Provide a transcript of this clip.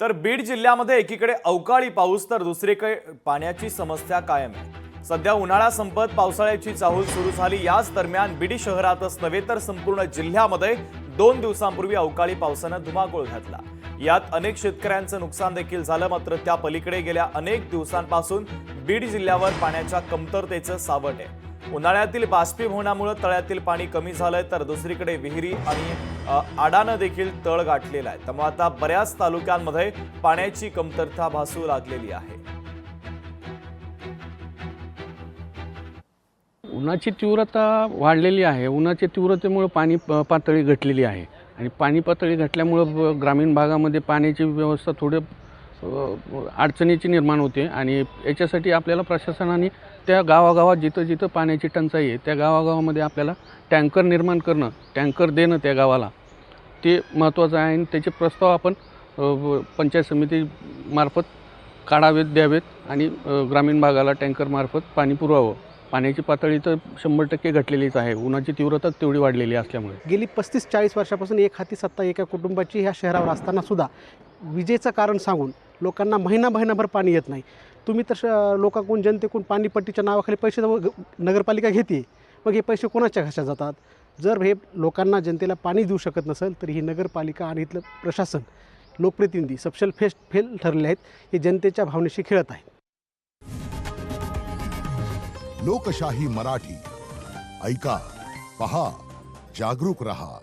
तर बीड जिल्ह्यामध्ये एकीकडे अवकाळी पाऊस तर दुसरीकडे पाण्याची समस्या कायम आहे। सध्या उन्हाळा संपत पावसाळ्याची चाहूल सुरू झाली। याच दरम्यान बीड शहरातच नव्हे तर संपूर्ण जिल्ह्यामध्ये 2 दिवसांपूर्वी अवकाळी पावसाने धुमाकूळ घातला। यात अनेक शेतकऱ्यांचं नुकसान देखील झालं। मात्र त्या पलीकडे गेल्या अनेक दिवसांपासून बीड जिल्ह्यावर पाण्याच्या कमतरतेचं सावट आहे। उन्हाळ्यातील बाष्पीभवनामुळे तळ्यातील पाणी कमी झालंय तर दुसरीकडे विहिरी आणि आडानं देखील तळ गाठलेला आहे। त्यामुळे आता बऱ्याच तालुक्यांमध्ये पाण्याची कमतरता भासू लागलेली आहे। उन्हाची तीव्रता वाढलेली आहे। उन्हाच्या तीव्रतेमुळे पाणी पातळी घटलेली आहे आणि पाणी पातळी घटल्यामुळे ग्रामीण भागामध्ये पाण्याची व्यवस्था थोडे अडचणीची निर्माण होते आणि याच्यासाठी आपल्याला प्रशासनाने त्या गावागावात जिथं पाण्याची टंचाई आहे त्या गावागावामध्ये आपल्याला टँकर निर्माण करणं, टँकर देणं त्या गावाला ते महत्त्वाचं आहे आणि त्याचे प्रस्ताव आपण पंचायत समितीमार्फत काढावेत, द्यावेत आणि ग्रामीण भागाला टँकरमार्फत पाणी पुरवावं। पाण्याची पातळी तर 100% घटलेलीच आहे। उन्हाची तीव्रता तेवढी वाढलेली असल्यामुळे गेली 35-40 वर्षापासून एक हाती सत्ता एका कुटुंबाची ह्या शहरावर असताना सुद्धा विजेचं कारण सांगून लोकांना महिनाभर पाणी येत नाही। तुम्ही तर लोकांकडून जनतेकडून पाणीपट्टीच्या नावाखाली पैसे नगरपालिका घेते, मग हे पैसे कोणाच्या घशात जातात? जर हे लोकांना जनतेला पाणी देऊ शकत नसेल तर ही नगरपालिका आणि इथलं प्रशासन, लोकप्रतिनिधी सपशेल फेल ठरले आहेत। हे जनतेच्या भावनेशी खेळत आहेत। लोकशाही मराठी ऐका, पहा, जागरूक रहा।